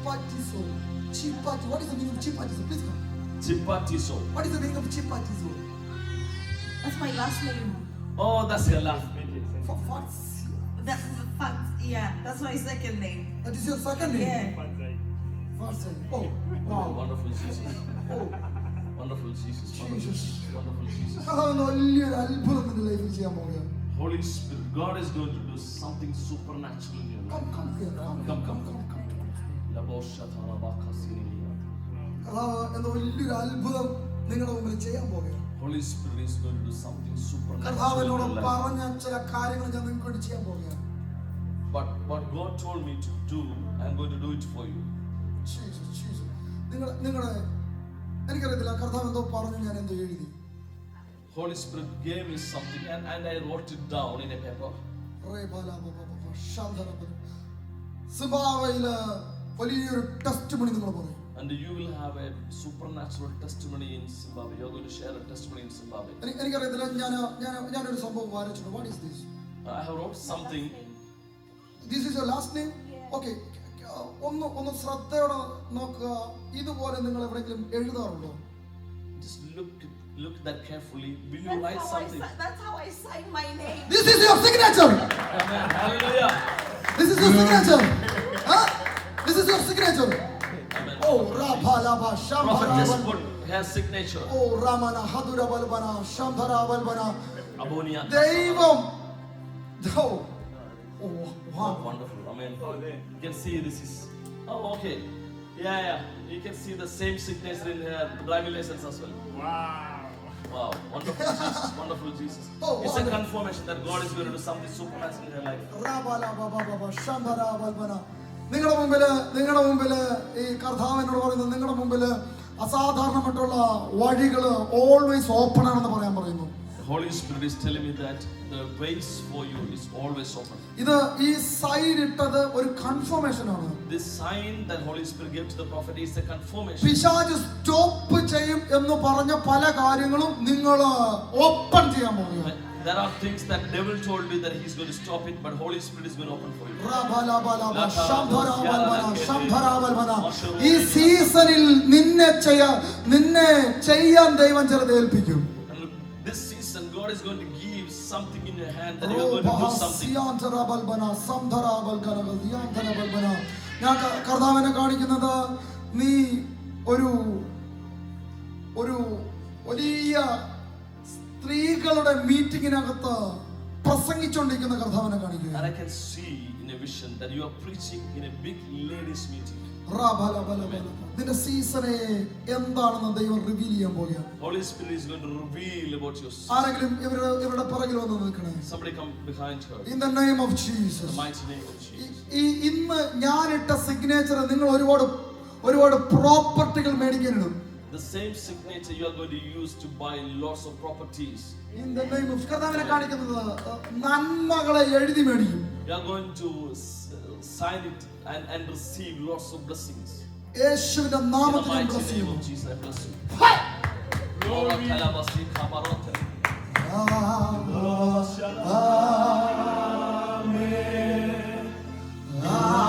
Chipatiso. Chipati. What is the meaning of Chipatiso? Please come. Chipatiso. What is the meaning of Chipatiso? That's my last name. Oh, that's your last name. That's yeah, that's my second name. That is your second name? Yeah. Farsai. Oh, wow. Wonderful Jesus. Oh, Wonderful Jesus. Jesus. Wonderful Jesus. അതാണ് വലിയൊരു അത്ഭുതം നിന്റെ ലൈഫിൽ ചെയ്യാൻ പോകുകയാണ്. Holy Spirit, God is going to do something supernatural in your life. Come here. Come. കർത്താവ് എന്ന വലിയൊരു അത്ഭുതം നിങ്ങളുടെ മുമ്പിൽ ചെയ്യാൻ പോകുകയാണ്. Holy Spirit is going to do something supernatural in കർത്താവിനോട് your life. പറഞ്ഞ ചില കാര്യങ്ങൾ ഞാൻ നിങ്ങൾക്ക് വേണ്ടി ചെയ്യാൻ പോകുകയാണ്. But what God told me to do, I'm going to do it for you. Jesus. നിങ്ങളുടെ എനിക്കറിയത്തില്ല കർത്താവ് എന്തോ പറഞ്ഞു ഞാൻ എന്തോ എഴുതി. Holy Spirit gave me something and I wrote it down in a paper. സിംബാബ്വേയിലെ വലിയൊരു ടെസ്റ്റിമണി നിങ്ങൾ പറയും. And you will have a supernatural testimony in Zimbabwe. You are going to share a testimony in Zimbabwe. എനിക്കറിയത്തില്ല ഞാനൊരു സംഭവം വായിച്ചിട്ടുണ്ട്. What is this? I have wrote something. This is your last name? Okay. ഒന്ന് ശ്രദ്ധയോടെ നോക്കുക. ഇതുപോലെ നിങ്ങൾ എവിടെയെങ്കിലും എഴുതാറുണ്ടോ? Just look that carefully. Will you write something? That's how I sign my name. This is your signature. Amen. Hallelujah. This is your signature. Huh? This is your signature. Amen. Oh, Rabhalaba Prophet just Shambhara. put her signature. Oh, Ramana Hadura Balbana Shambhara Balbana. Abonia. ദൈവം. Oh, wow. Wonderful. Amen. You can see this is. Oh, okay. Yeah. You can see the same signature in her driving license as well. Wow. Wonderful Jesus. Wonderful Jesus. Oh, It's a wonderful. confirmation that God is going to do something supernatural in her life. Rabhalaba Shambhara Balbana. നിങ്ങളുടെ മുമ്പില് ഈ കർത്താവിനോട് പറയുന്നത് നിങ്ങളുടെ മുമ്പില് അസാധാരണമായിട്ടുള്ള വഴികള് always open ആണെന്ന് പറയുന്നു. The Holy Spirit is telling me that the ways for you is always open. ഇത് ഈ സൈൻ ഇട്ടത് ഒരു കൺഫർമേഷൻ ആണ്. This sign that Holy Spirit gave to the prophet is a confirmation. പിശാച് സ്റ്റോപ്പ് ചെയ്യും എന്ന് പറഞ്ഞ പല കാര്യങ്ങളും നിങ്ങൾ ഓപ്പൺ ചെയ്യാൻ പോകുകയാണ്. There are things that devil told you that he's going to stop it, but Holy Spirit is going to open for you. ഈ സീസണിൽ നിന്നെ ചെയ്യാൻ ദൈവം ചിലത് ഏൽപ്പിക്കും. This season God is going to give something in your hand that you are going to do something. ഞാൻ കർത്താവിനെ കാണിക്കുന്നത് നീ ഒരു വലിയ സ്ത്രീകളുടെ മീറ്റിംഗിനകത്ത് പ്രസംഗിച്ചുകൊണ്ടിരിക്കുന്ന കർത്താവിനെ കാണിക്കുക. And I can see in a vision that you are preaching in a big ladies meeting. നിന്റെ സീസണെ എന്താണെന്ന് ദൈവം റിവീൽ ചെയ്യാൻ പോകുകയാണ്. Holy Spirit is going to reveal about your season. ആരെങ്കിലും ഇവരുടെ പുറകിൽ വന്ന് നിൽക്കണേ. Somebody come behind her. In the name of In Jesus. the mighty name of Jesus. ഇന്ന് ഞാനിട്ട സിഗ്നേച്ചർ നിങ്ങൾ ഒരുപാട് പ്രോപ്പർട്ടികൾ മേടിക്കാനിടും. The same signature you are going to use to buy lots of properties. In the name of കർത്താവിനെ കാണിക്കുന്നത് നന്മകളെ എഴുതി മേടിക്കും. You are going to sign it and receive lots of blessings. യേശുവിന്റെ നാമത്തിൽ ഞാൻ bless In the mighty name ചെയ്യുന്നു. of Jesus, I bless you. Ah!